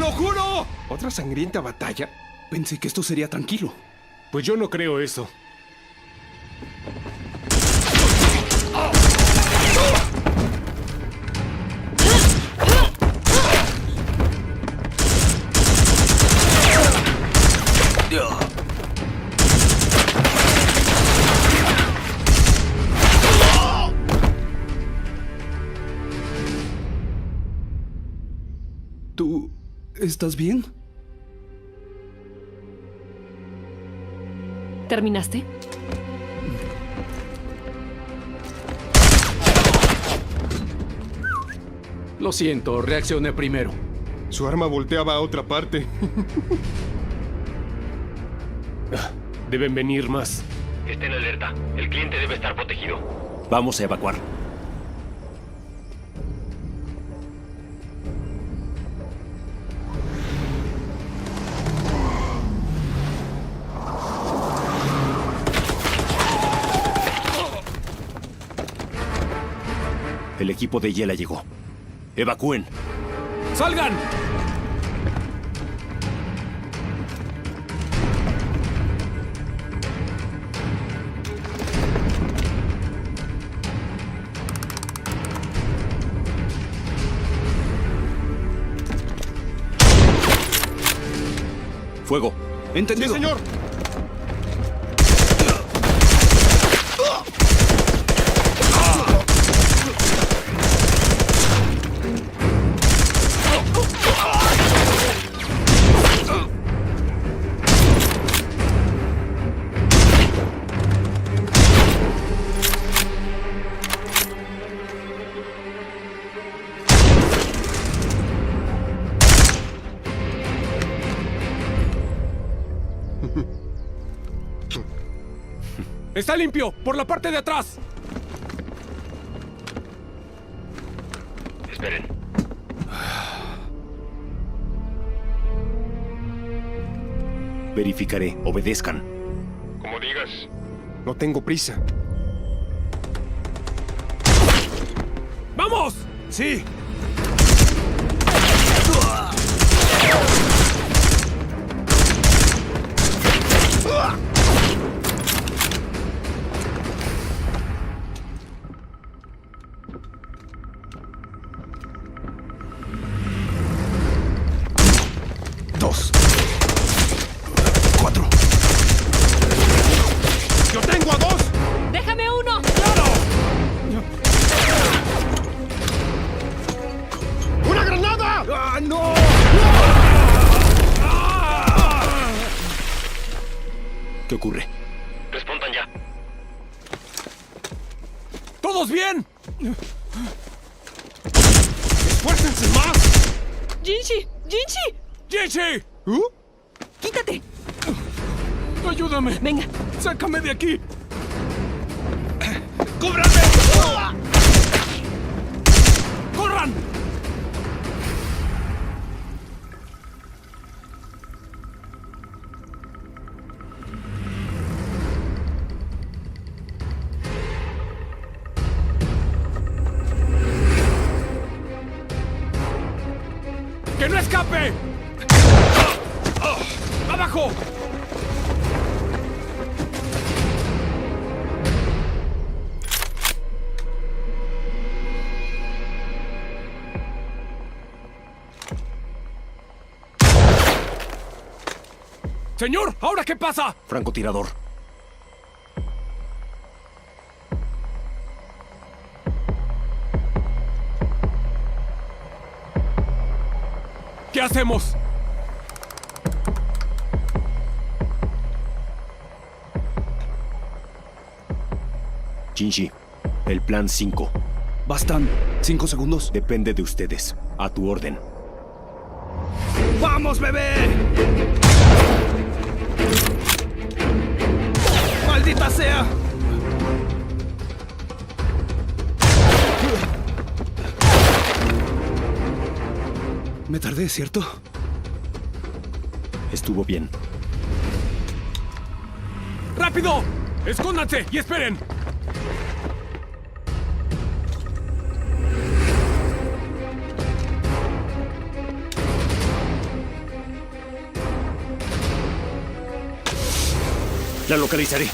lo juro! ¿Otra sangrienta batalla? Pensé que esto sería tranquilo. Pues yo no creo eso. ¿Tú estás bien? ¿Terminaste? Lo siento, reaccioné primero. Su arma volteaba a otra parte. Deben venir más. Estén alerta. El cliente debe estar protegido. Vamos a evacuar. El equipo de Yela llegó. ¡Evacúen! ¡Salgan! ¡Fuego! ¿Entendido? ¡Sí, señor! ¡Está limpio! ¡Por la parte de atrás! Esperen. Verificaré. Obedezcan. Como digas. No tengo prisa. ¡Vamos! Sí. Dos. Cuatro. ¡Yo tengo a dos! ¡Déjame uno! ¡Una granada! ¡Ah, no! ¿Qué ocurre? Respondan ya. ¿Todos bien? ¡Esfuércense más! ¡Jinshi! ¡Jinshi! ¡Jinshi! ¡Quítate! ¡Ayúdame! Venga. ¡Sácame de aquí! ¡Cúbranme! ¡Corran! ¡Que no escape! ¡Abajo! Señor, ¿ahora qué pasa? Francotirador. ¿Qué hacemos? Jinshi, el plan 5. Bastan. 5 segundos. Depende de ustedes. A tu orden. ¡Vamos, bebé! ¡Maldita sea! Me tardé, ¿cierto? Estuvo bien. ¡Rápido! ¡Escóndanse y esperen! La localizaré.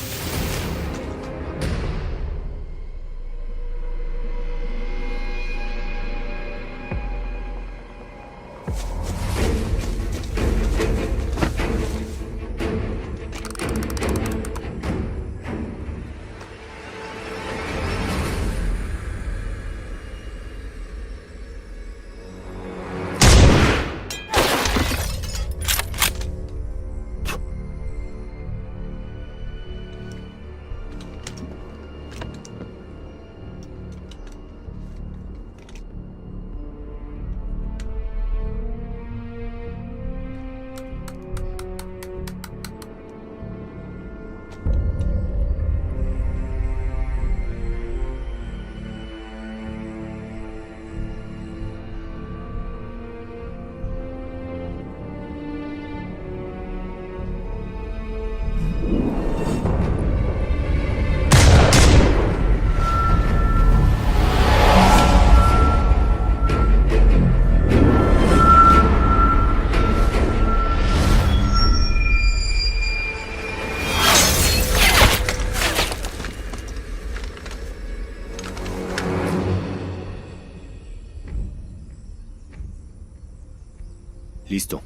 Listo.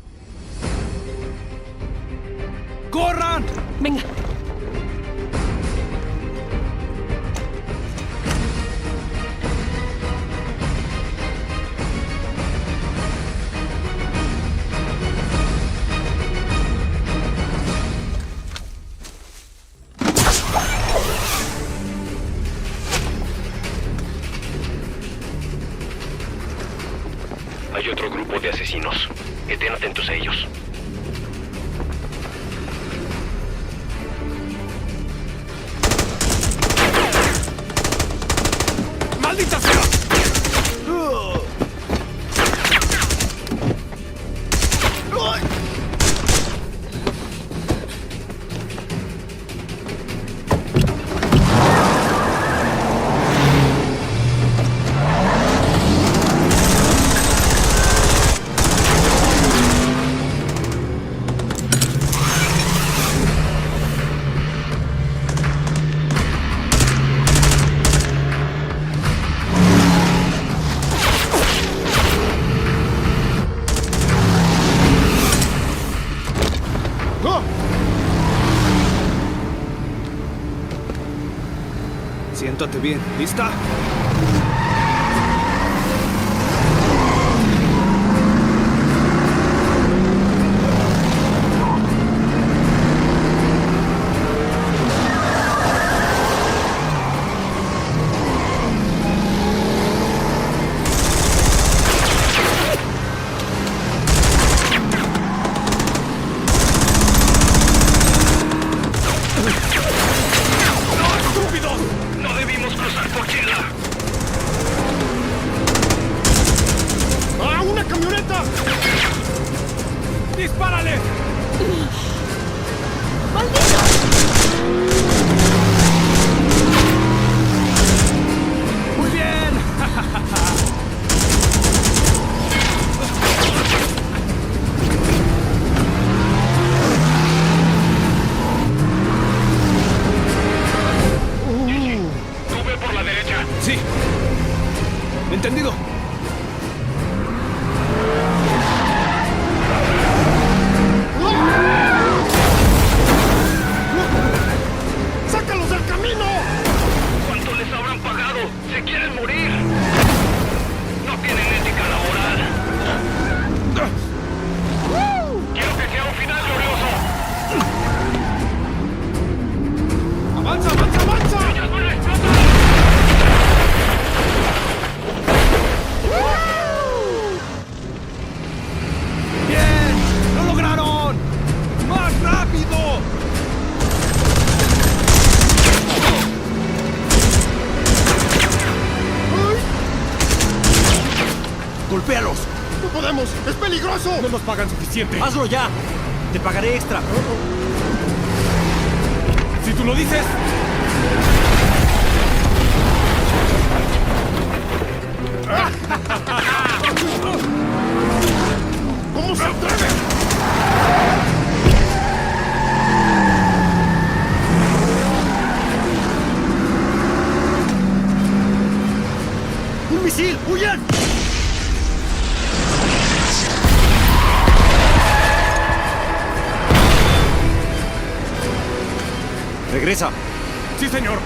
¡Corran! Venga. Hay otro grupo de asesinos. Estén atentos a ellos. ¡Maldita sea! Siéntate bien. ¿Lista? ¡No debimos cruzar Coachella! ¡Ah, una camioneta! ¡Dispárale! ¡Muy bien! Tú ve por la derecha. Sí. Entendido. ¡Sácalos del camino! ¿Cuánto les habrán pagado? ¡Se quieren morir! No tienen ética laboral. Quiero que sea un final glorioso. ¡Avanza, avanza, avanza! ¡Ellos van a explotar! ¡Bien! ¡Lo lograron! ¡Más rápido! ¡Golpéalos! ¡No podemos! ¡Es peligroso! No nos pagan suficiente. ¡Hazlo ya! Te pagaré extra. Si tú lo dices. ¿Cómo se atreve? Regresa. Sí, señor.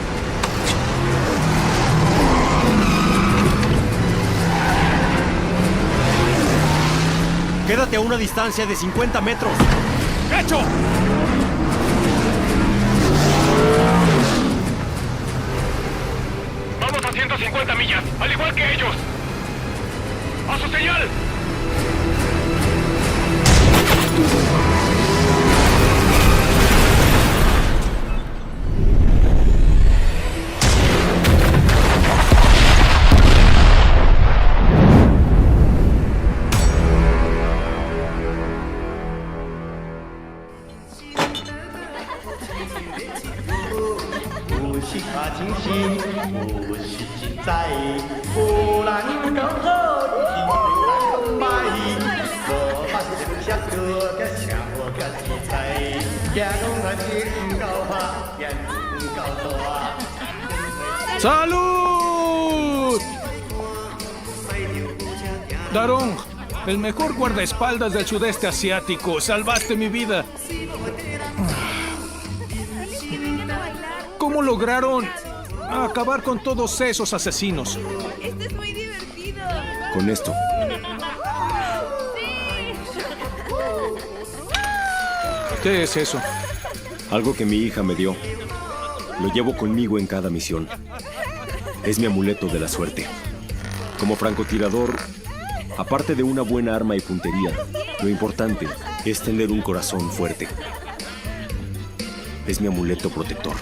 Quédate a una distancia de 50 metros. ¡Hecho! Vamos a 150 millas, al igual que ellos. ¡A su señal! ¡Salud! Darong, el mejor guardaespaldas del sudeste asiático. Salvaste mi vida. ¿Cómo lograron acabar con todos esos asesinos? Esto es muy divertido. Con esto. ¿Qué es eso? Algo que mi hija me dio. Lo llevo conmigo en cada misión. Es mi amuleto de la suerte. Como francotirador, aparte de una buena arma y puntería, lo importante es tener un corazón fuerte. Es mi amuleto protector.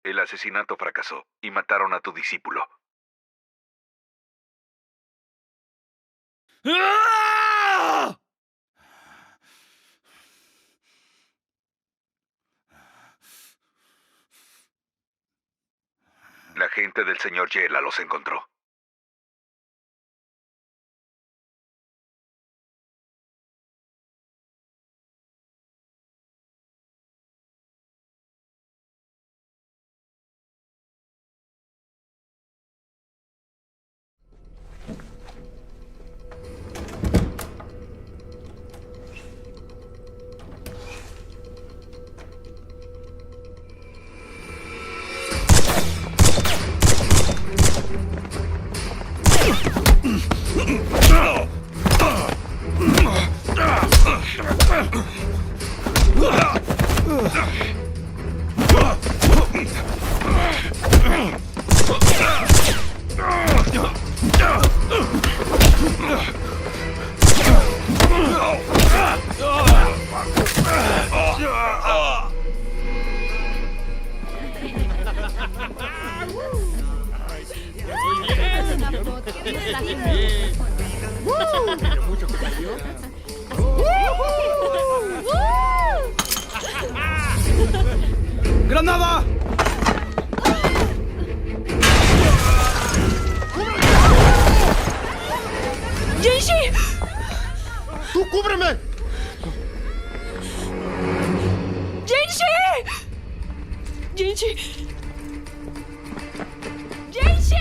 El asesinato fracasó y mataron a tu discípulo. La gente del señor Yela los encontró. ¡Granada! ¡Jinshi! ¡Tú cúbreme! ¡Jinshi! ¡Jinshi! ¡Jinshi!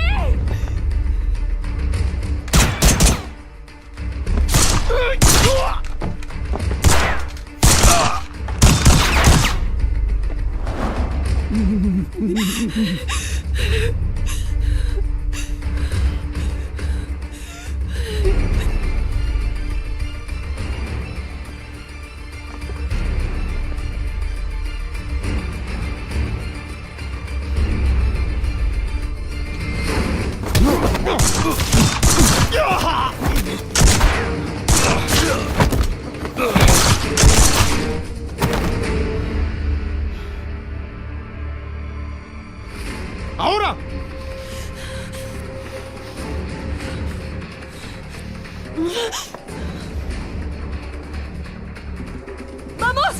¡Vamos!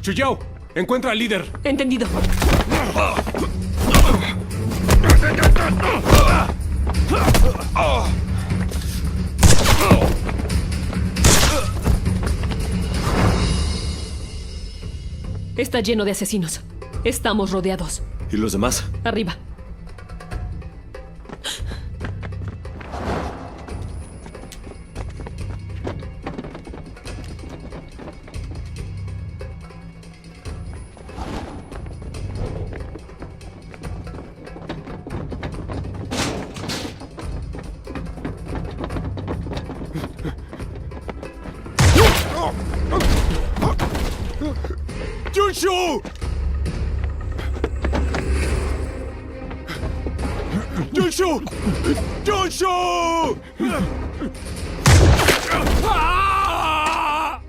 Chuyao, encuentra al líder. Entendido. Está lleno de asesinos. Estamos rodeados. ¿Y los demás? Arriba. ¡Junshu! ¡Junshu! ¡Junshu! ¡Ah!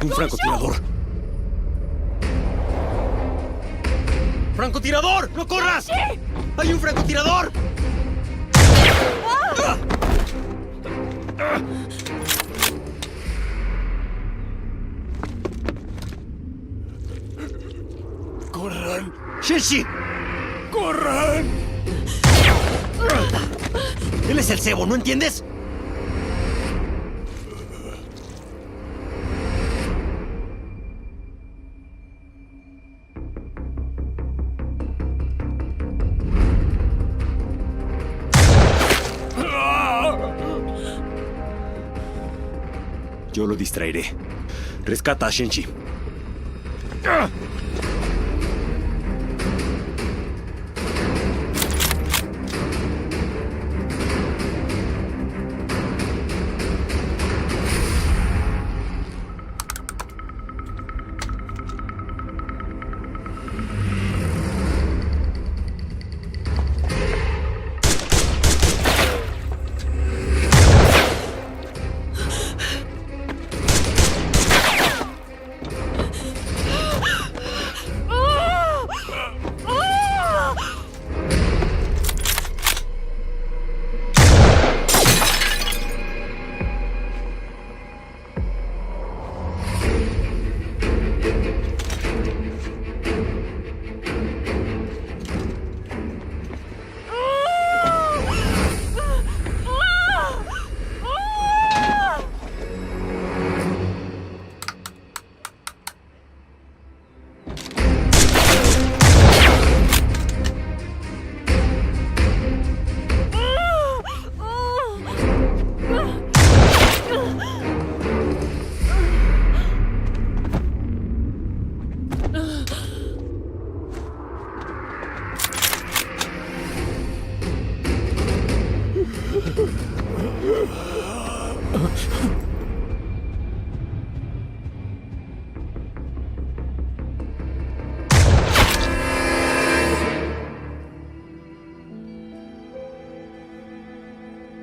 Un francotirador. ¡Francotirador! ¡No corras! ¡Hay un francotirador! ¡Corran! ¡Shenshi! ¡Corran! Él es el cebo, ¿no entiendes? Yo lo distraeré. Rescata a Shenshi.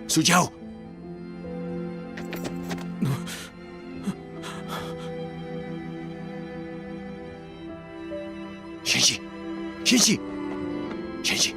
¡Suyao! ¡Shenshi! ¡Shenshi! ¡Shenshi!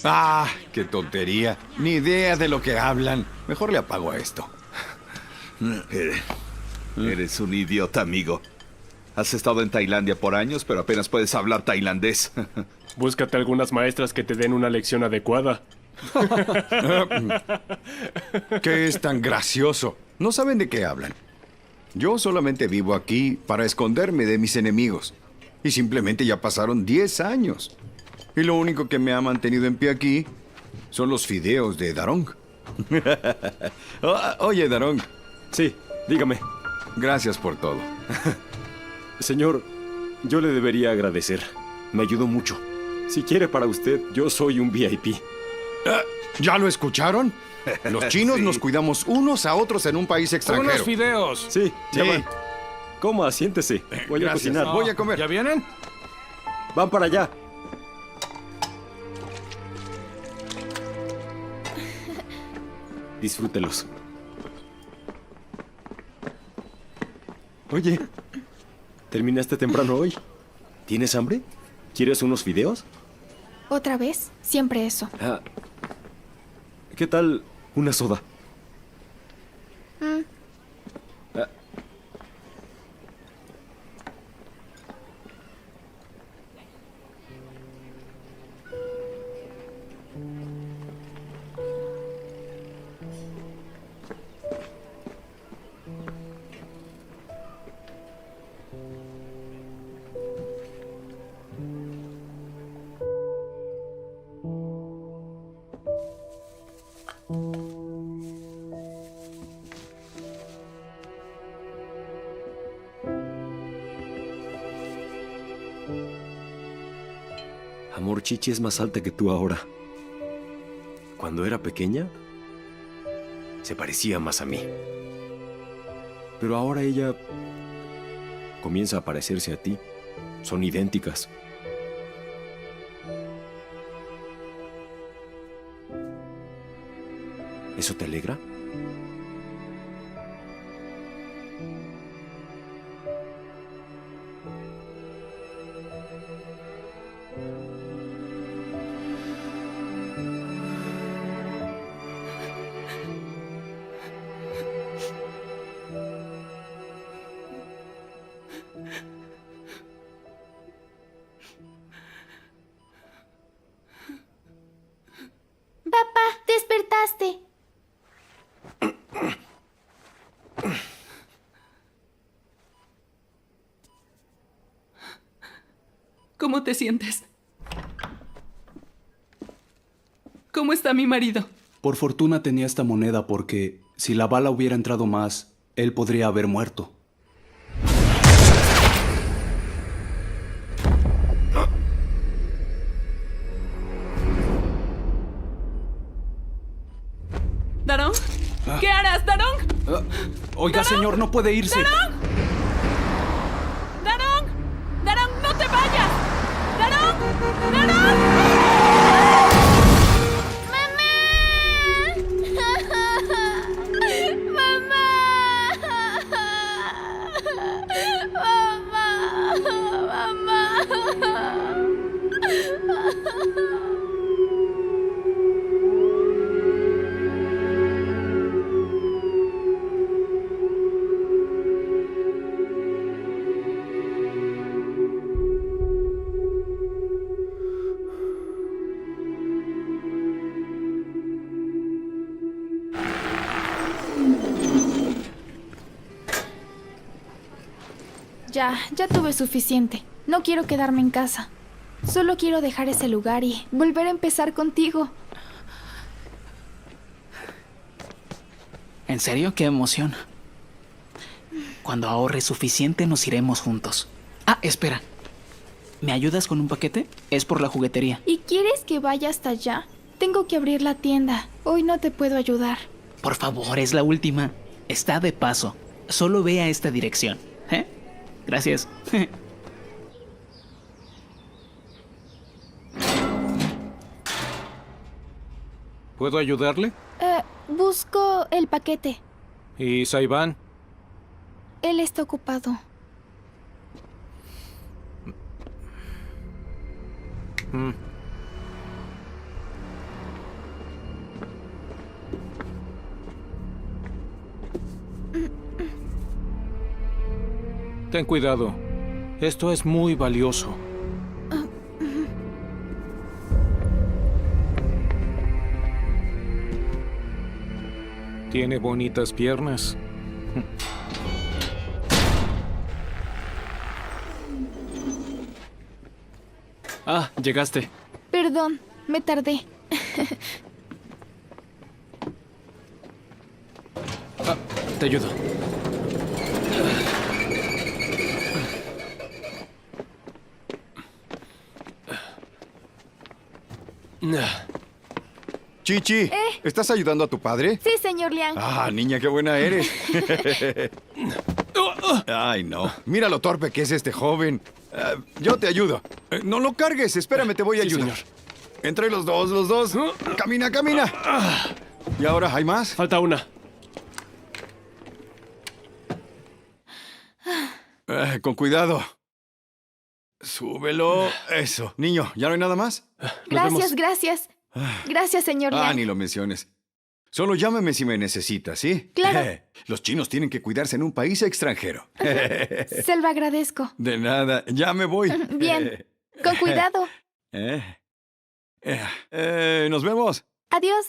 Ah, qué tontería. Ni idea de lo que hablan. Mejor le apago a esto. Eres un idiota, amigo. Has estado en Tailandia por años, pero apenas puedes hablar tailandés. Búscate algunas maestras que te den una lección adecuada. ¿Qué es tan gracioso? No saben de qué hablan. Yo solamente vivo aquí para esconderme de mis enemigos. Y simplemente ya pasaron 10 años. Y lo único que me ha mantenido en pie aquí son los fideos de Darong. Oye, Darong. Sí, dígame. Gracias por todo. Señor, yo le debería agradecer. Me ayudó mucho. Si quiere para usted, yo soy un VIP. ¿Ya lo escucharon? Los chinos Sí. nos cuidamos unos a otros en un país extranjero. Unos fideos. Sí, Sí. ya van. Coma, siéntese. Voy a Gracias. cocinar. No, Voy a comer. ¿Ya vienen? Van para allá. Disfrútelos. Oye, ¿terminaste temprano hoy? ¿Tienes hambre? ¿Quieres unos fideos? ¿Otra vez? Siempre eso. Ah, ¿qué tal una soda? Ah. Amor, Chichi es más alta que tú ahora. Cuando era pequeña, se parecía más a mí. Pero ahora ella comienza a parecerse a ti. Son idénticas. ¿Eso te alegra? Papá, despertaste. ¿Cómo te sientes? ¿Cómo está mi marido? Por fortuna tenía esta moneda porque si la bala hubiera entrado más, él podría haber muerto. ¿Darong? ¿Qué harás, Darong? Oiga, señor, no puede irse. ¡Darong! ¡Darong! ¡Darong, no te vayas! ¡Darong! ¡Darong! Ya tuve suficiente. No quiero quedarme en casa. Solo quiero dejar ese lugar y volver a empezar contigo. ¿En serio? ¡Qué emoción! Cuando ahorre suficiente nos iremos juntos. Ah, espera. ¿Me ayudas con un paquete? Es por la juguetería. ¿Y quieres que vaya hasta allá? Tengo que abrir la tienda. Hoy no te puedo ayudar. Por favor, es la última. Está de paso. Solo ve a esta dirección. ¿Eh? Gracias. ¿Puedo ayudarle? Busco el paquete. ¿Y Saibán? Él está ocupado. Ten cuidado. Esto es muy valioso. Tiene bonitas piernas. Ah, llegaste. Perdón, me tardé. Te ayudo. Chichi, ¿estás ayudando a tu padre? Sí, señor Liang. Ah, niña, qué buena eres. Ay, no. Mira lo torpe que es este joven. Yo te ayudo. No lo cargues, espérame, te voy a ayudar. Señor. Entre los dos. Camina, camina. ¿Y ahora hay más? Falta una. Con cuidado. Súbelo. Eso. Niño, ¿ya no hay nada más? Gracias. Gracias, señor Liang. Ni lo menciones. Solo llámame si me necesitas, ¿sí? Claro. Los chinos tienen que cuidarse en un país extranjero. Se lo agradezco. De nada, ya me voy. Bien. Con cuidado. Nos vemos. Adiós.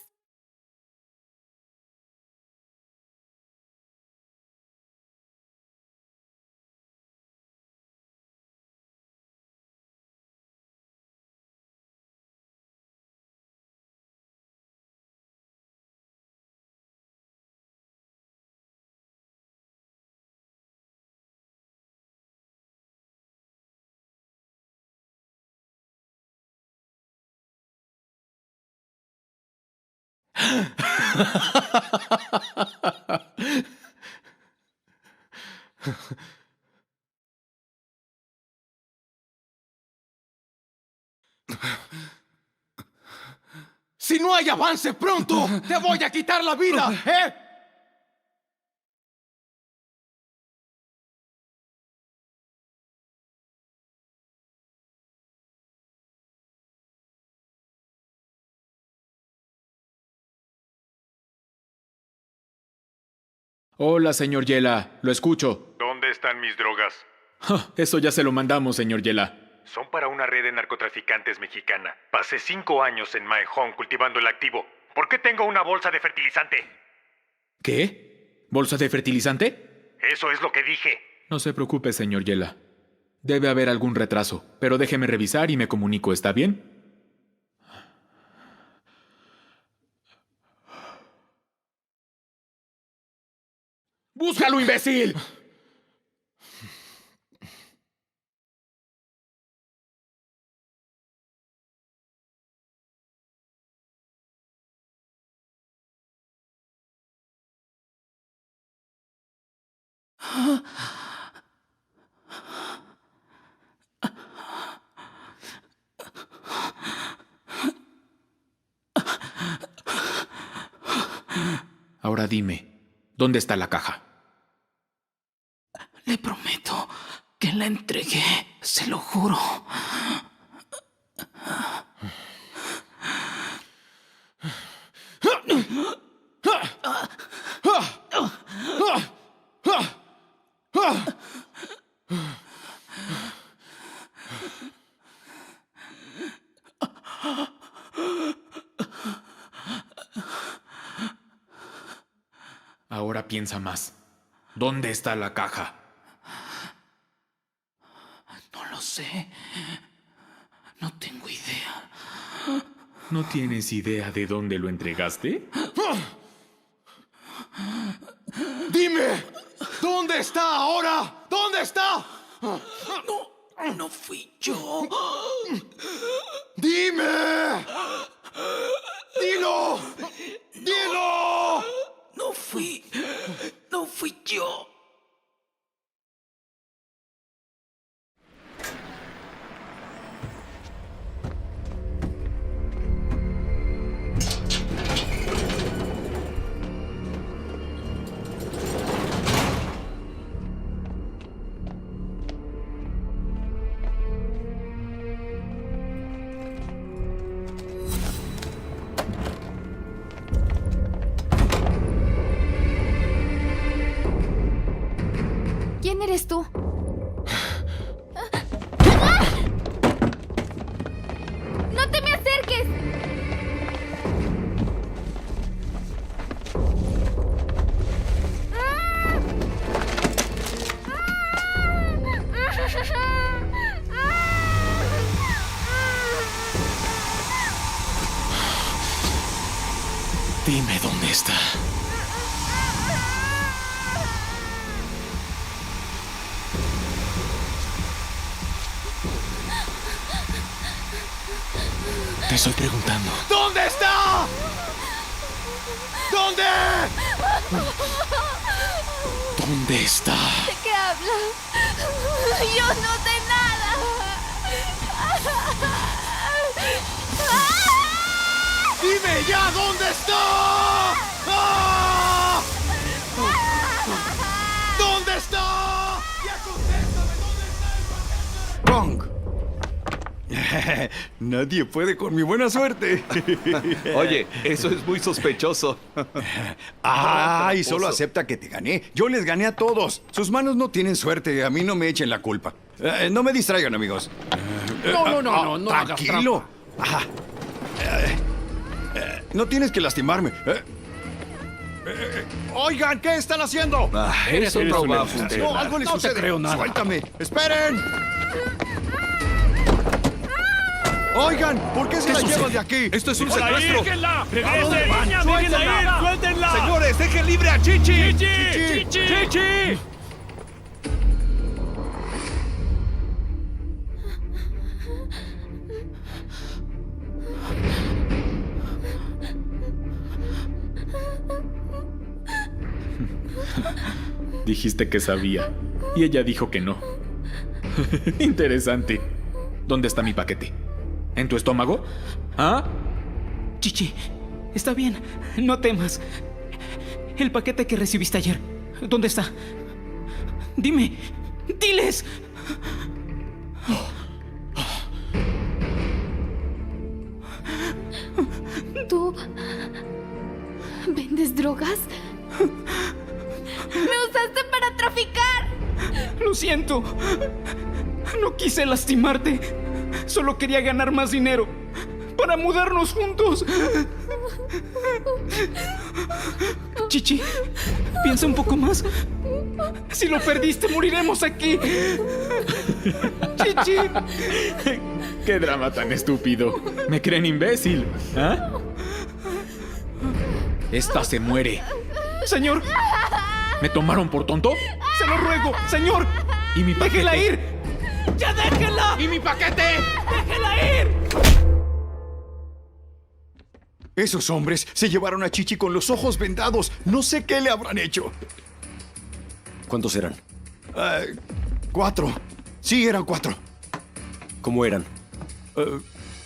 Si no hay avance pronto, te voy a quitar la vida, ¿eh? Hola, señor Yela. Lo escucho. ¿Dónde están mis drogas? Eso ya se lo mandamos, señor Yela. Son para una red de narcotraficantes mexicana. Pasé 5 años en Mahejón cultivando el activo. ¿Por qué tengo una bolsa de fertilizante? ¿Qué? ¿Bolsa de fertilizante? Eso es lo que dije. No se preocupe, señor Yela. Debe haber algún retraso, pero déjeme revisar y me comunico, ¿está bien? ¡Búscalo, imbécil! Ahora dime, ¿dónde está la caja? Le prometo que la entregué, se lo juro. Ahora piensa más. ¿Dónde está la caja? No lo sé. No tengo idea. ¿No tienes idea de dónde lo entregaste? ¡Dime! ¿Dónde está ahora? ¿Dónde está? No fui yo. ¡Dime! ¡Dilo! ¡Dilo! No fui yo. ¿Quién eres tú? ¡No te me acerques! Dime dónde está. Te estoy preguntando. ¿Dónde está? ¿Dónde? ¿Dónde está? ¿De qué hablas? Yo no sé nada. ¡Dime ya dónde está! ¡Ah! ¿Dónde está? ¡Ya contéstame! ¿Dónde está el paquete? Kong. Nadie puede con mi buena suerte. Oye, eso es muy sospechoso. Y solo acepta que te gané. Yo les gané a todos. Sus manos no tienen suerte. A mí no me echen la culpa. No me distraigan, amigos. No hagas Tranquilo. No tienes que lastimarme. Oigan, ¿qué están haciendo? Eso no va a No, funcionar. algo les No te sucede. creo nada. Suéltame. ¡Esperen! Oigan, ¿por qué se la llevan de aquí? ¡Esto es un ¡Hola, secuestro! déjenla! ¿A dónde van? ¡Déjenla ir! ¡Suéltenla! ¡Señores, dejen libre a Chichi! ¡Chichi! Dijiste que sabía. Y ella dijo que no. Interesante. ¿Dónde está mi paquete? ¿En tu estómago? ¿Ah? Chichi, está bien. No temas. El paquete que recibiste ayer. ¿Dónde está? Dime. ¡Diles! ¿Tú vendes drogas? ¡Me usaste para traficar! Lo siento. No quise lastimarte. Solo quería ganar más dinero. Para mudarnos juntos. Chichi, piensa un poco más. Si lo perdiste, moriremos aquí. ¡Chichi! ¡Qué drama tan estúpido! ¿Me creen imbécil? ¿Ah? Esta se muere. ¡Señor! ¿Me tomaron por tonto? ¡Se lo ruego! ¡Señor! ¿Y mi paquete? ¡Déjela ir! ¡Ya déjela! ¿Y mi paquete? ¡Déjela ir! Esos hombres se llevaron a Chichi con los ojos vendados. No sé qué le habrán hecho. ¿Cuántos eran? 4. Sí, eran 4. ¿Cómo eran?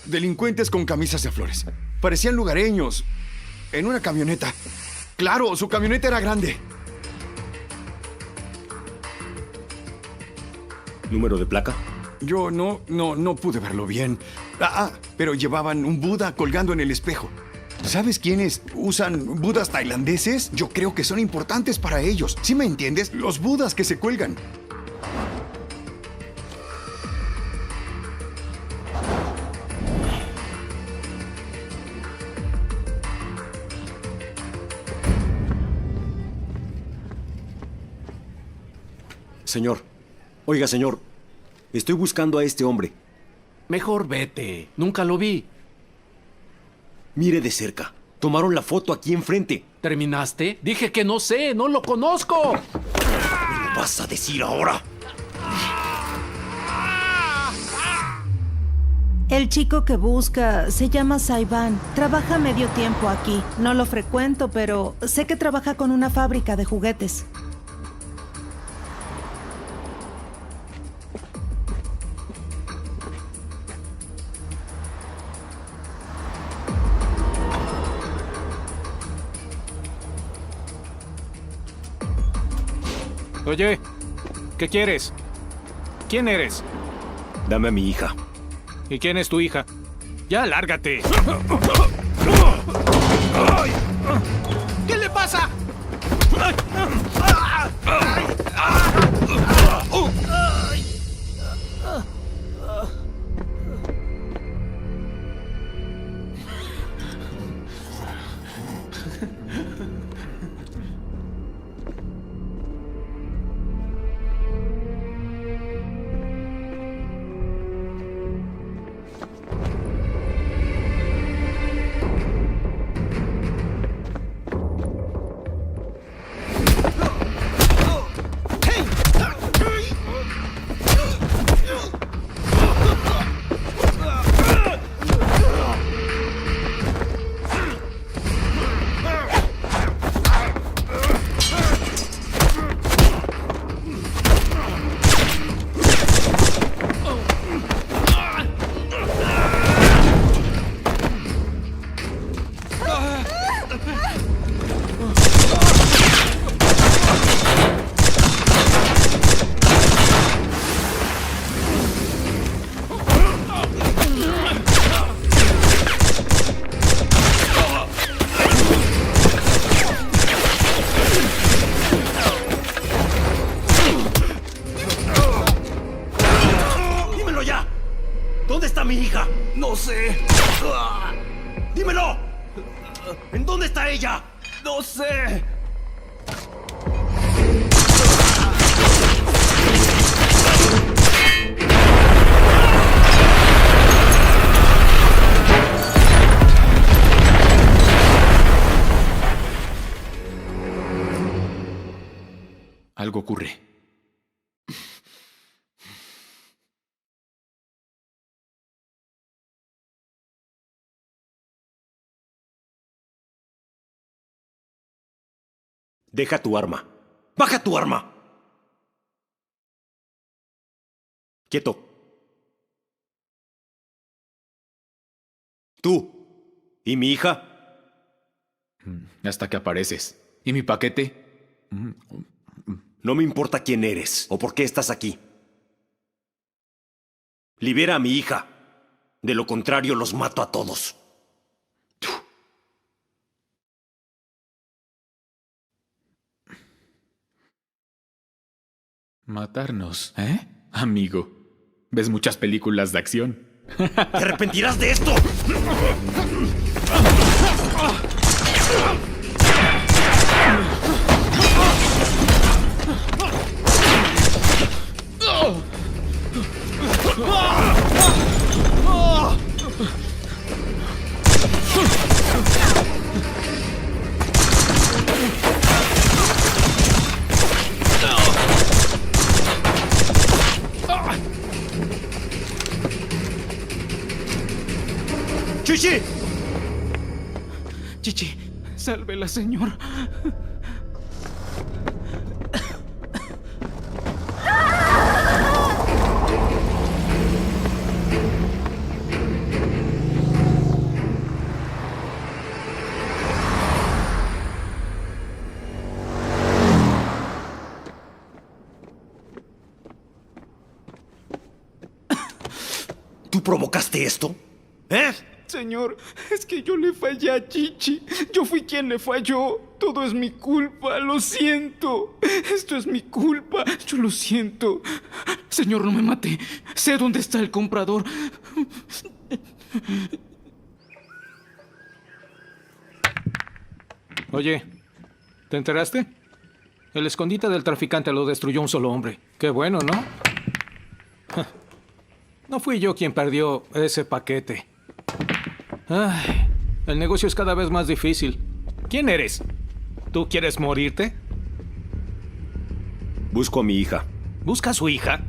Delincuentes con camisas de flores. Parecían lugareños. En una camioneta. Claro, su camioneta era grande. ¿Número de placa? Yo no pude verlo bien. Pero llevaban un Buda colgando en el espejo. ¿Sabes quiénes usan budas tailandeses? Yo creo que son importantes para ellos. ¿Sí me entiendes? Los budas que se cuelgan. Señor. Oiga, señor. Estoy buscando a este hombre. Mejor vete. Nunca lo vi. Mire de cerca. Tomaron la foto aquí enfrente. ¿Terminaste? Dije que no sé, no lo conozco. ¿Qué me vas a decir ahora? El chico que busca se llama Saiban. Trabaja medio tiempo aquí. No lo frecuento, pero sé que trabaja con una fábrica de juguetes. Oye, ¿qué quieres? ¿Quién eres? Dame a mi hija. ¿Y quién es tu hija? ¡Ya, lárgate! ¿Qué le pasa? ¿Dónde está mi hija? No sé. ¡Dímelo! ¿En dónde está ella? No sé. Algo ocurre. Deja tu arma. ¡Baja tu arma! Quieto. ¿Tú? ¿Y mi hija? Hasta que apareces. ¿Y mi paquete? No me importa quién eres o por qué estás aquí. Libera a mi hija. De lo contrario, los mato a todos. Matarnos, ¿eh? Amigo, ves muchas películas de acción. ¡Te arrepentirás de esto! ¡Chichi! Chichi, sálvela, señor. ¿Tú provocaste esto? ¿Eh? Señor, es que yo le fallé a Chichi. Yo fui quien le falló. Todo es mi culpa. Lo siento. Esto es mi culpa. Yo lo siento. Señor, no me mate. Sé dónde está el comprador. Oye, ¿te enteraste? El escondite del traficante lo destruyó un solo hombre. Qué bueno, ¿no? No fui yo quien perdió ese paquete. Ay, el negocio es cada vez más difícil. ¿Quién eres? ¿Tú quieres morirte? Busco a mi hija. ¿Busca a su hija?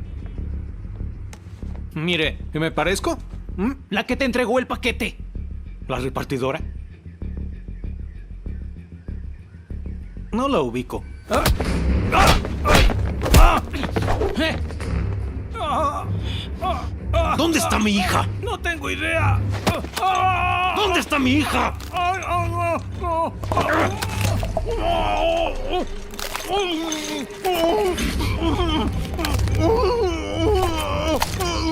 Mire, ¿me parezco? La que te entregó el paquete. ¿La repartidora? No la ubico. ¿Dónde está mi hija? No tengo idea. ¿Dónde está mi hija?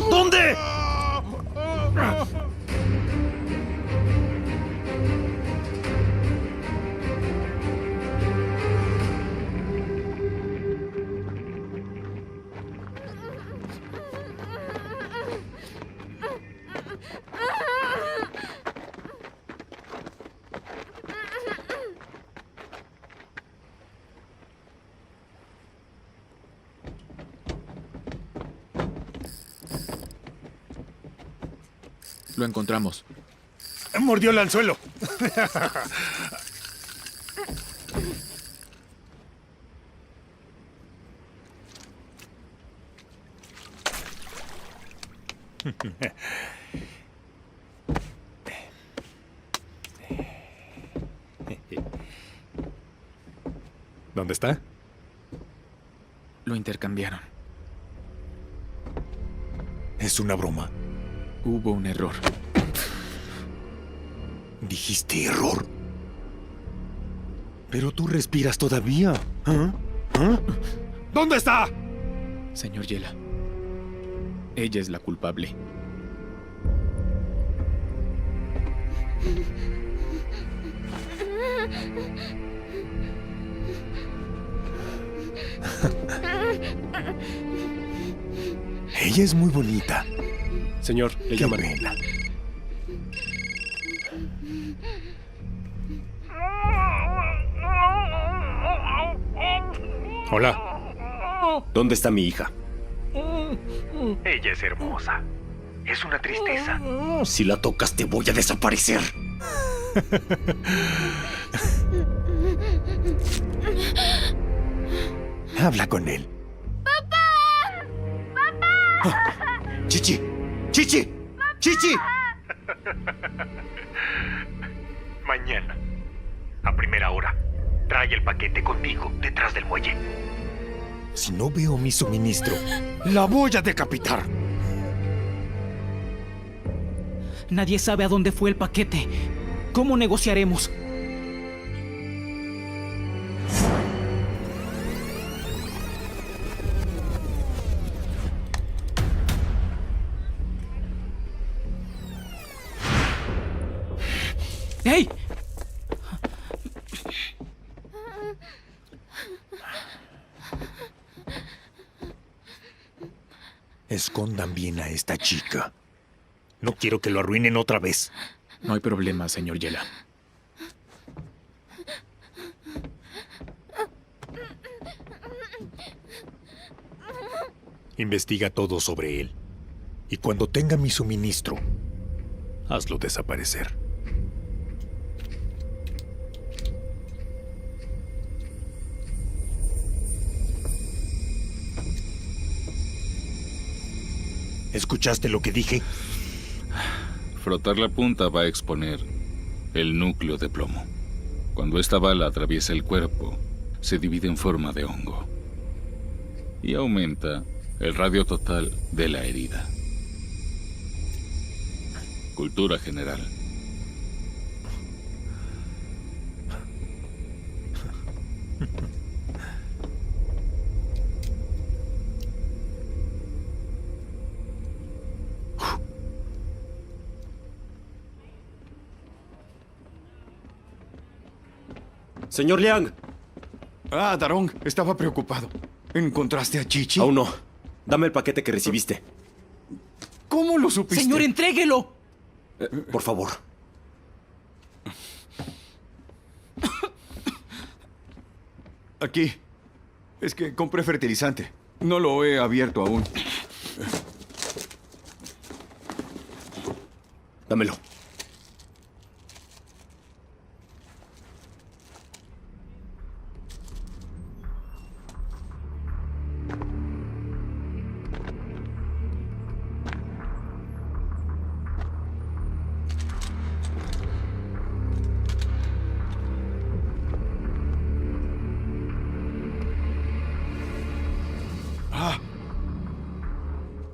¿Dónde? Lo encontramos. Mordió el anzuelo. ¿Dónde está? Lo intercambiaron. Es una broma. Hubo un error. ¿Dijiste error? Pero tú respiras todavía. ¿Ah? ¿Ah? ¿Dónde está? Señor Yela, ella es la culpable. Ella es muy bonita. Señor, le llaman. Pena. Hola. ¿Dónde está mi hija? Ella es hermosa. Es una tristeza. Si la tocas te voy a desaparecer. Habla con él. ¡Papá! ¡Papá! ¡Chichi! ¡Chichi! ¡Chichi! Mañana, a primera hora, trae el paquete contigo detrás del muelle. Si no veo mi suministro, la voy a decapitar. Nadie sabe a dónde fue el paquete. ¿Cómo negociaremos? ¡Hey! Escondan bien a esta chica. No quiero que lo arruinen otra vez. No hay problema, señor Yela. Investiga todo sobre él. Y cuando tenga mi suministro, hazlo desaparecer. ¿Escuchaste lo que dije? frotar la punta va a exponer el núcleo de plomo. Cuando esta bala atraviesa el cuerpo, se divide en forma de hongo y aumenta el radio total de la herida. Cultura general. Señor Liang. Ah, Darong, estaba preocupado. ¿Encontraste a Chichi? Aún no. Dame el paquete que recibiste. ¿Cómo lo supiste? Señor, entréguelo. Por favor. Aquí. Es que compré fertilizante. No lo he abierto aún. Dámelo.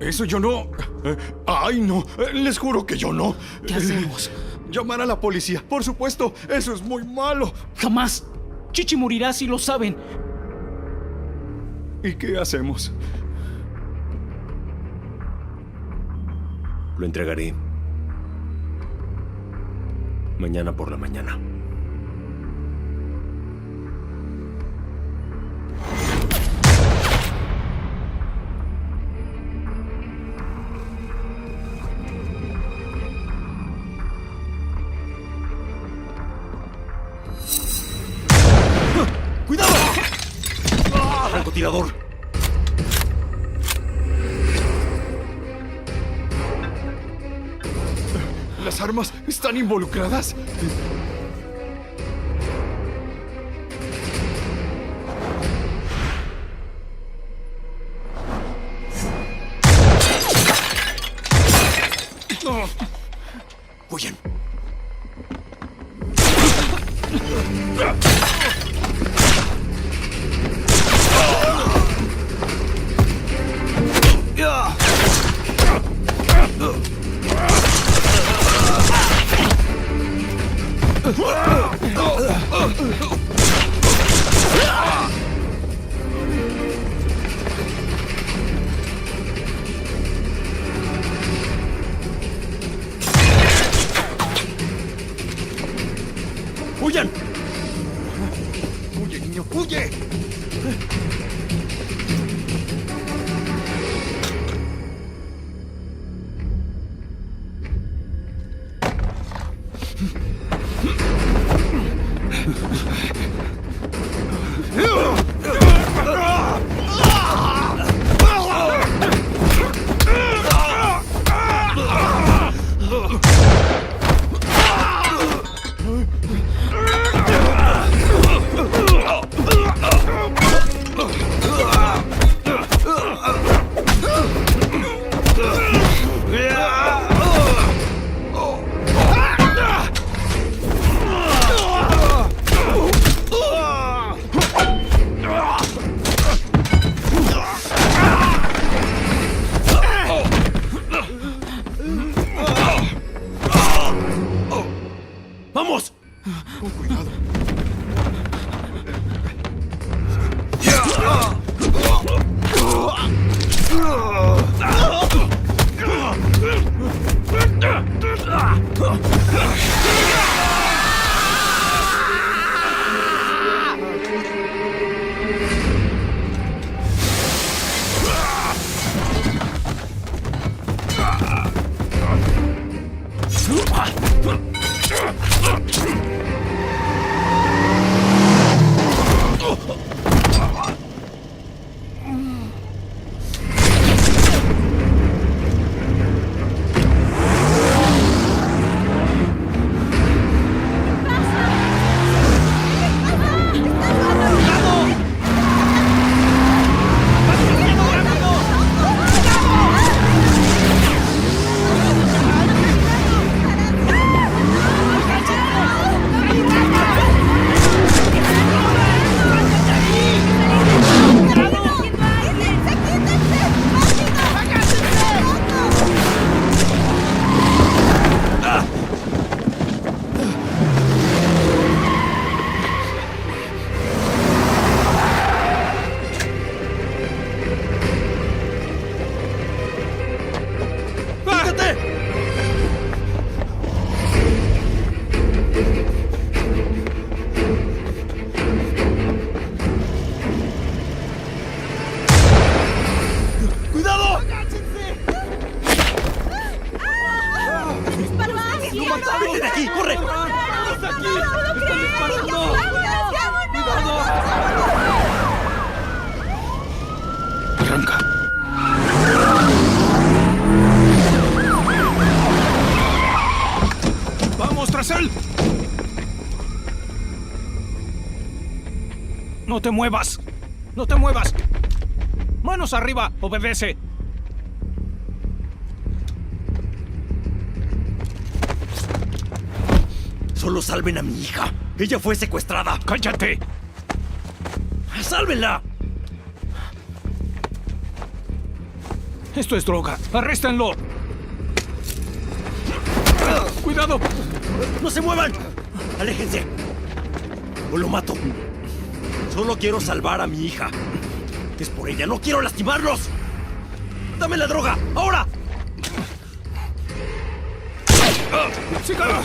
Eso yo no. ¡Ay, no! Les juro que yo no. ¿Qué hacemos? Llamar a la policía. Por supuesto, eso es muy malo. Jamás. Chichi morirá si lo saben. ¿Y qué hacemos? Lo entregaré mañana por la mañana. ¡Cuidado! ¡Francotirador! ¿Las armas están involucradas? Huyen. No te muevas. No te muevas. Manos arriba. Obedece. Solo salven a mi hija. Ella fue secuestrada. ¡Cállate! ¡Sálvenla! Esto es droga. ¡Arréstenlo! ¡Cuidado! ¡No se muevan! ¡Aléjense! O lo mato. Solo quiero salvar a mi hija. Es por ella. ¡No quiero lastimarlos! ¡Dame la droga! ¡Ahora! ¡Sígalo!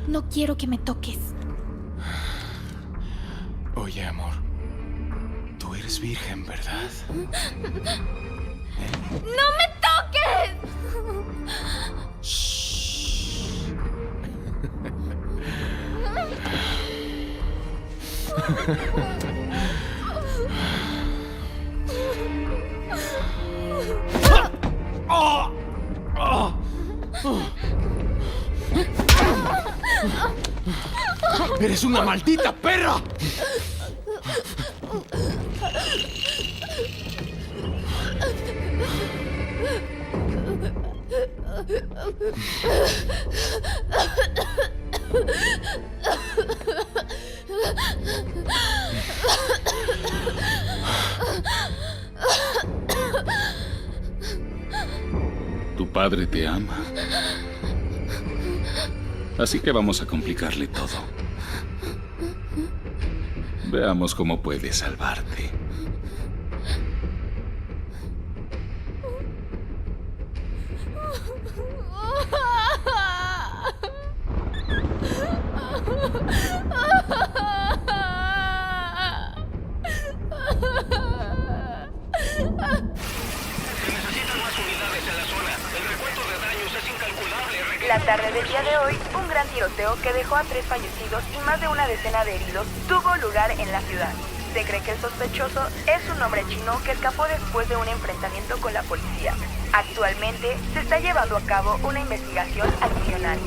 No quiero que me toques. Oye, amor. Tú eres virgen, ¿verdad? ¡No me toques! ¡Eres una maldita perra! Tu padre te ama. Así que vamos a complicarle todo. Veamos cómo puede salvarte. La tarde del día de hoy, un gran tiroteo que dejó a 3 fallecidos y más de una decena de heridos tuvo lugar en la ciudad. Se cree que el sospechoso es un hombre chino que escapó después de un enfrentamiento con la policía. Actualmente se está llevando a cabo una investigación adicional.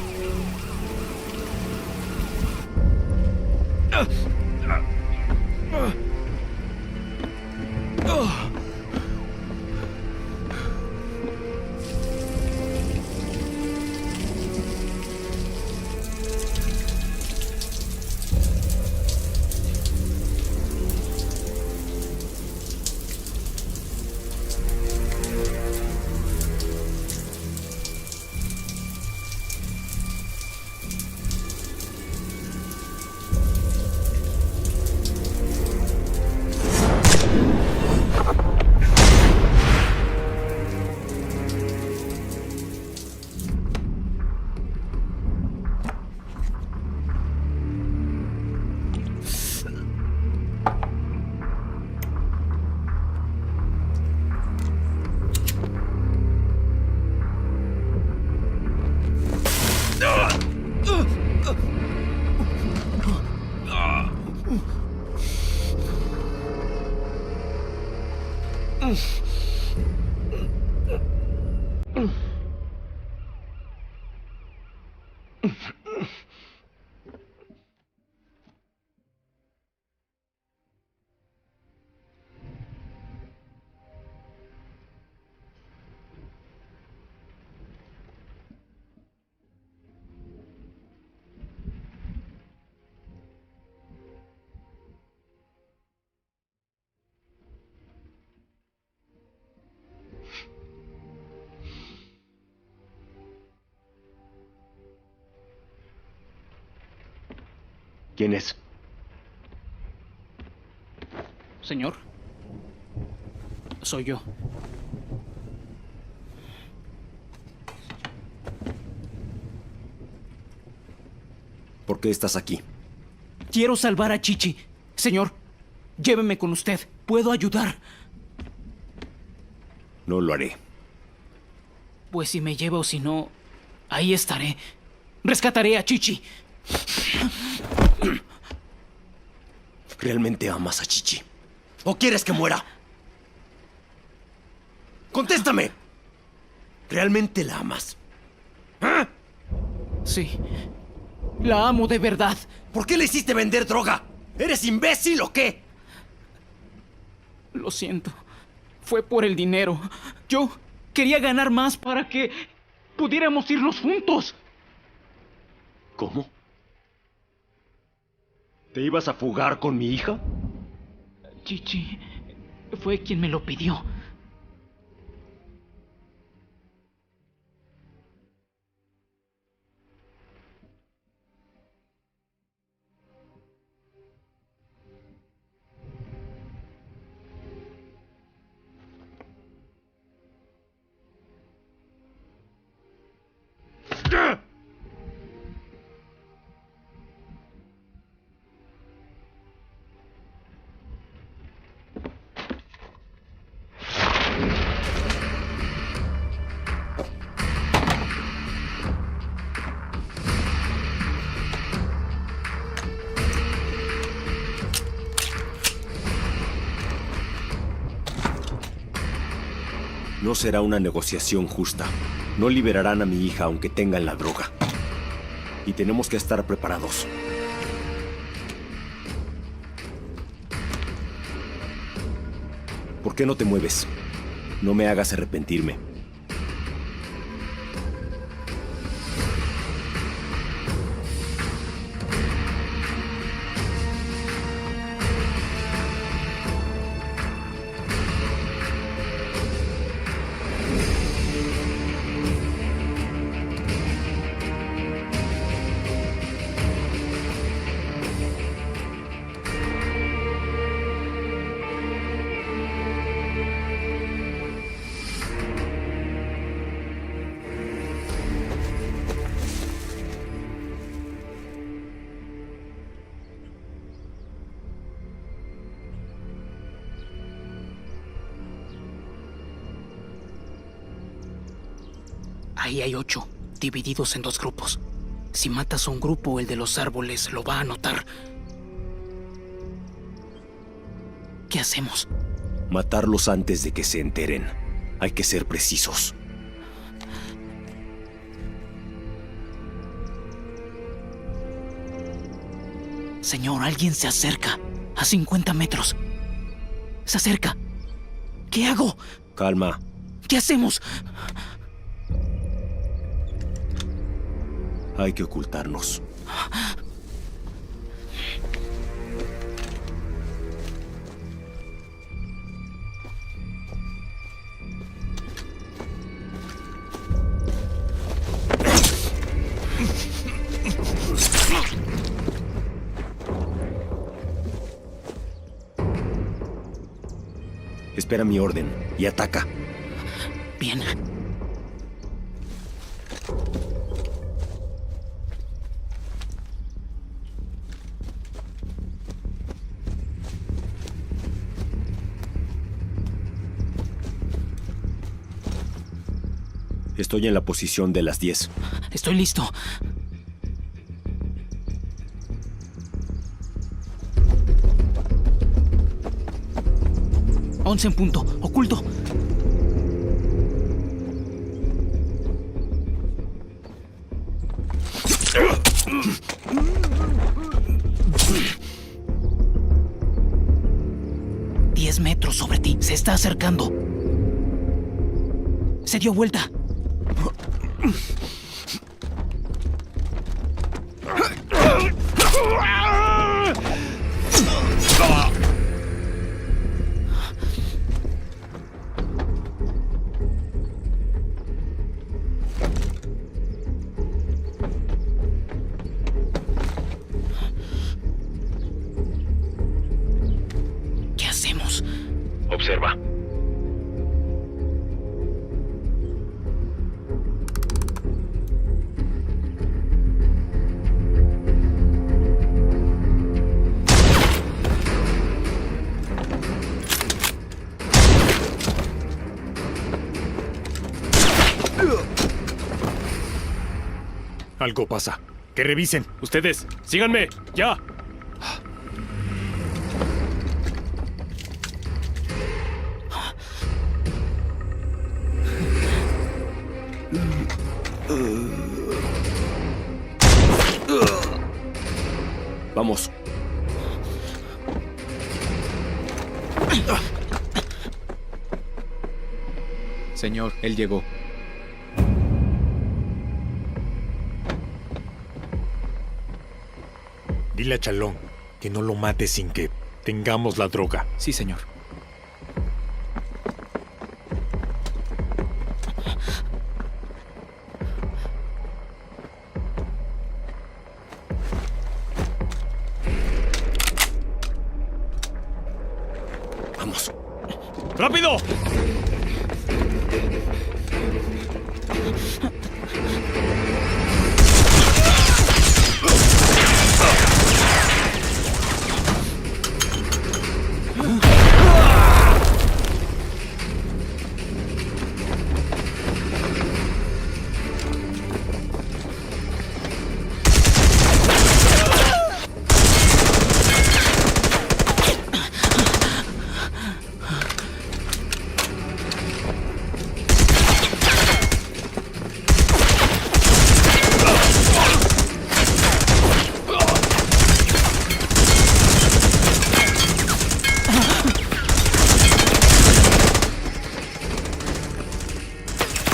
¿Quién es? Señor, soy yo. ¿Por qué estás aquí? Quiero salvar a Chichi. Señor, lléveme con usted. Puedo ayudar. No lo haré. Pues si me lleva o si no, ahí estaré. Rescataré a Chichi. ¿Realmente amas a Chichi? ¿O quieres que muera? ¡Contéstame! ¿Realmente la amas? ¿Ah? Sí. La amo de verdad. ¿Por qué le hiciste vender droga? ¿Eres imbécil o qué? Lo siento. Fue por el dinero. Yo quería ganar más para que pudiéramos irnos juntos. ¿Cómo? ¿Te ibas a fugar con mi hija? Chichi fue quien me lo pidió. No será una negociación justa. No liberarán a mi hija aunque tengan la droga. Y tenemos que estar preparados. ¿Por qué no te mueves? No me hagas arrepentirme. Ahí hay 8, divididos en 2 grupos. Si matas a un grupo, el de los árboles lo va a notar. ¿Qué hacemos? Matarlos antes de que se enteren. Hay que ser precisos. Señor, alguien se acerca. A 50 metros. Se acerca. ¿Qué hago? Calma. ¿Qué hacemos? Hay que ocultarnos. Espera mi orden y ataca. Bien. Estoy en la posición de las 10. Estoy listo. Once en punto. Oculto. $10 metros sobre ti. Se está acercando. Se dio vuelta. Observa. Algo pasa. Que revisen. Ustedes, síganme, ya. Vamos. Señor, él llegó. Dile a Chalón que no lo mate sin que tengamos la droga. Sí, señor. Vamos. ¡Rápido!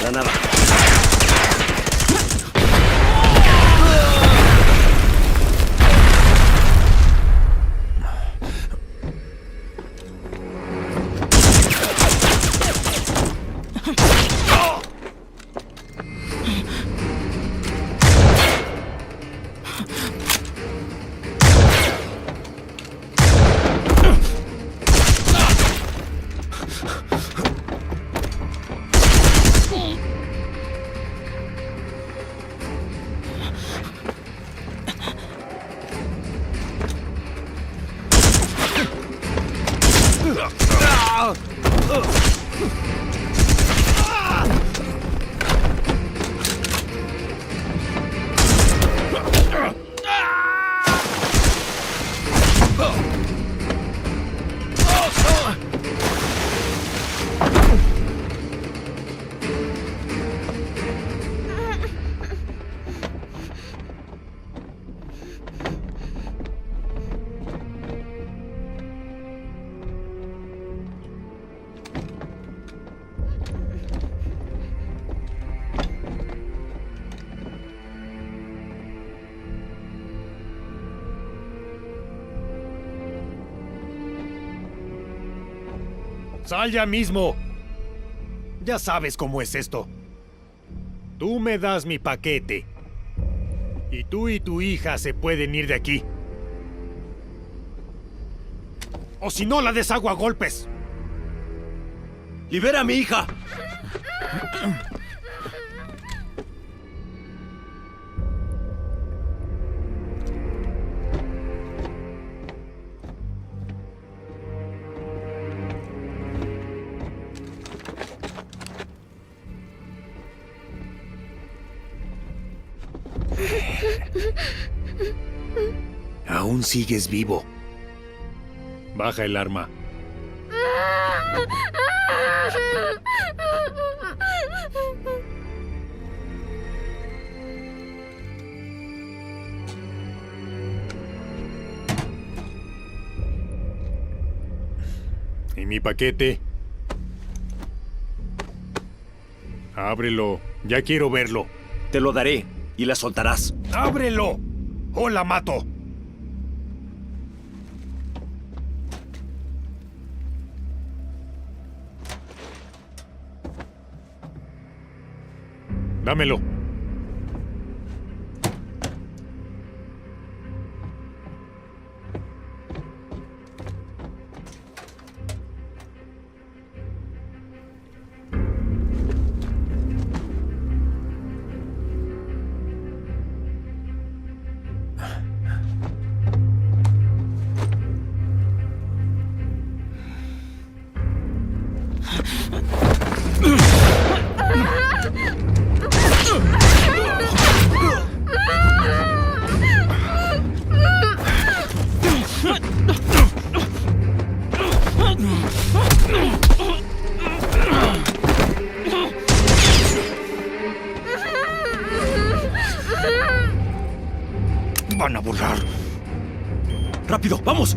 Granada. ¡Sal ya mismo! Ya sabes cómo es esto. Tú me das mi paquete. Y tú y tu hija se pueden ir de aquí. O si no, la deshago a golpes. ¡Libera a mi hija! Aún sigues vivo. Baja el arma. ¿Y mi paquete? Ábrelo. Ya quiero verlo. Te lo daré y la soltarás. ¡Ábrelo! ¡O la mato! Dámelo. van a volar. ¡Rápido, vamos!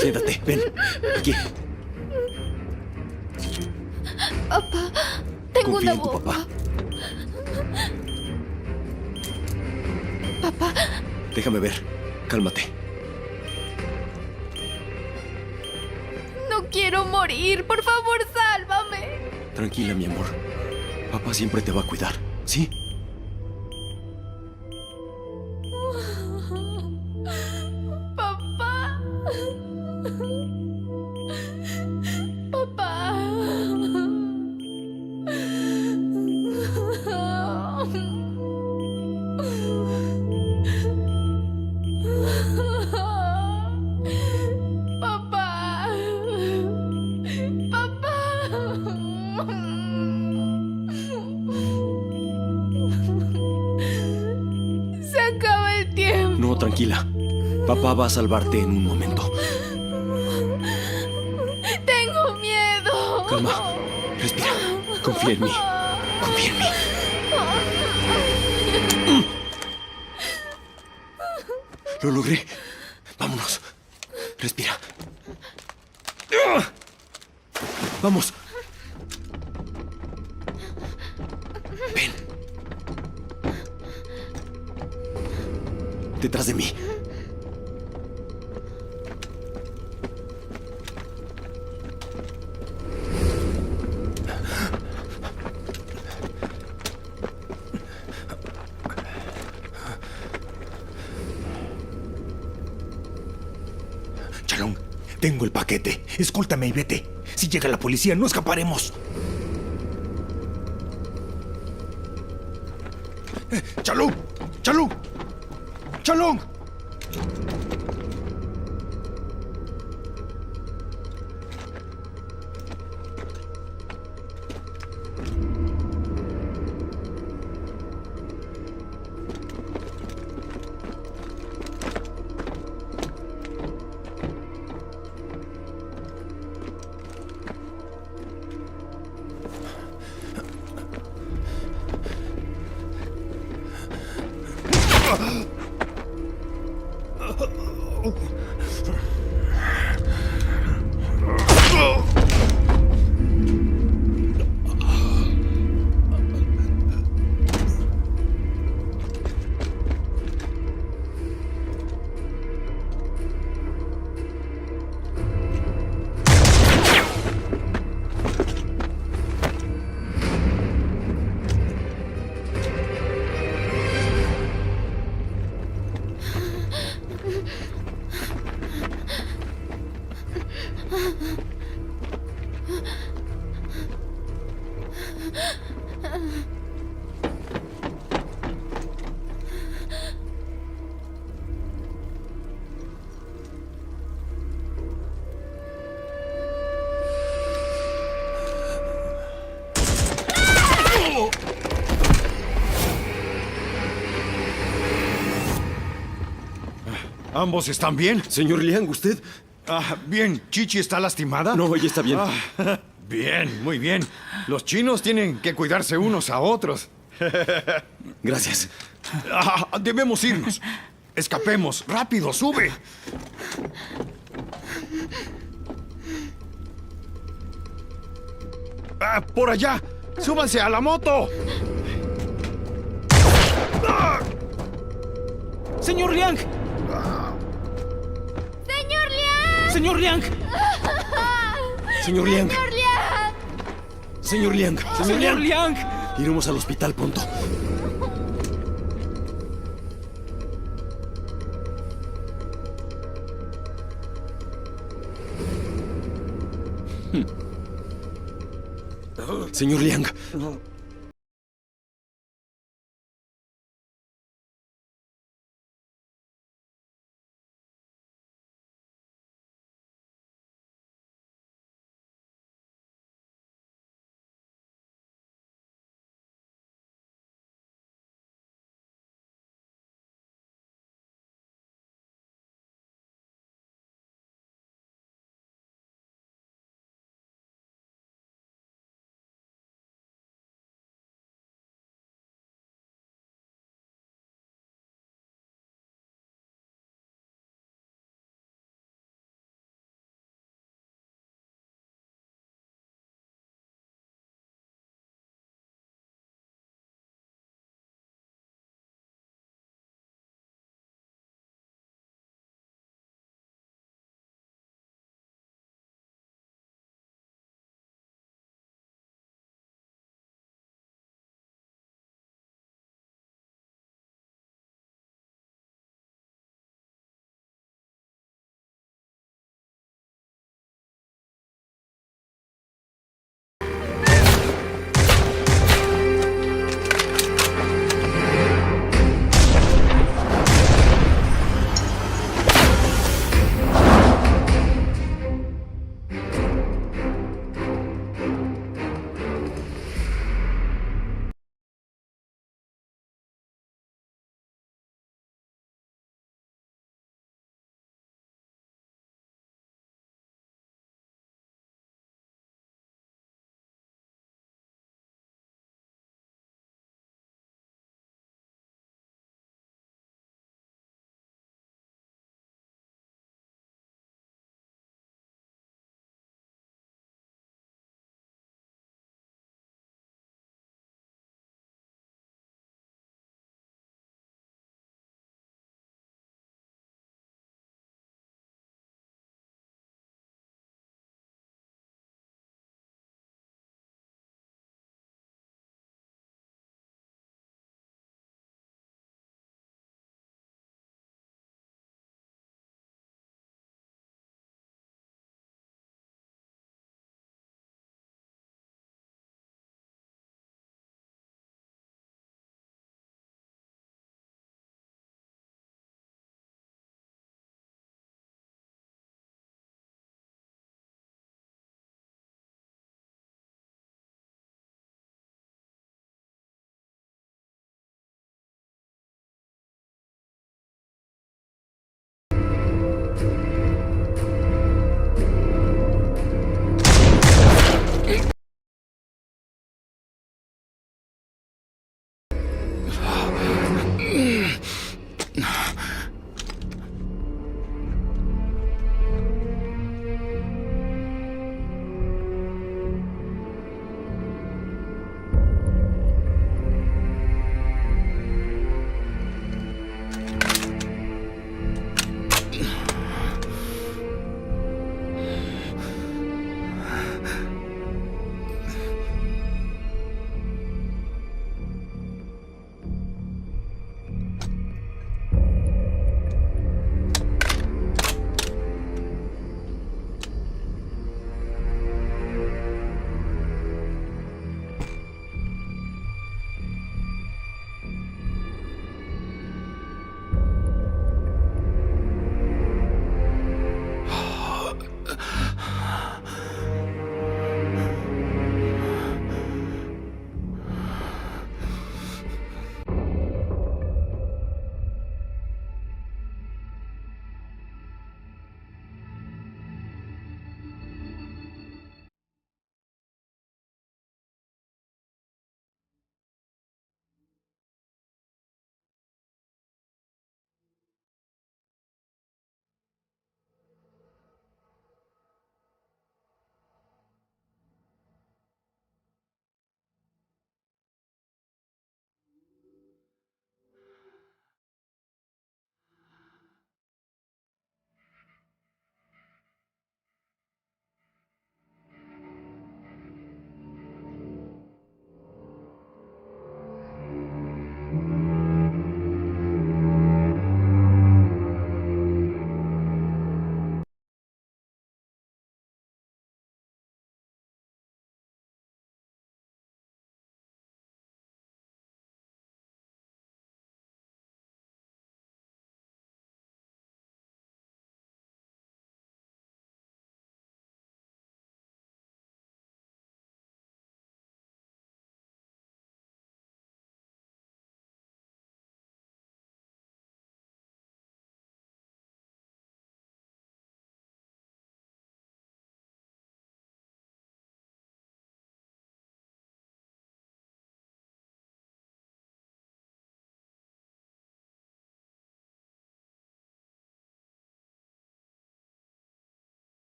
Siéntate, ven. Aquí. Papá, tengo Confía una en tu bomba. papá. Papá, Déjame ver. Cálmate. no quiero morir. Por favor, sálvame. Tranquila, mi amor. Papá siempre te va a cuidar, ¿sí? Papá. Papá. Papá. Se acaba el tiempo. No, tranquila. Papá va a salvarte en un momento. Tengo miedo. Calma. Respira. Confía en mí. Confía en mí. Lo logré. Vámonos. Respira. Vamos. Ven. Detrás de mí. Chalón, tengo el paquete. Escúltame y vete. Si llega la policía, no escaparemos. ¡Chalón! ¡Chalón! ¡Chalón! ¿Ambos están bien? Señor Liang, ¿usted? Bien. ¿Chichi está lastimada? No, ella está bien. Bien, muy bien. Los chinos tienen que cuidarse unos a otros. Gracias. Debemos irnos. Escapemos. Rápido, sube. Por allá. Súbanse a la moto. ¡Señor Liang! ¡Señor Liang! ¡Señor Liang! Señor Liang. ¡Señor Liang! Señor Liang. ¡Señor Liang! Iremos al hospital pronto. Señor Liang.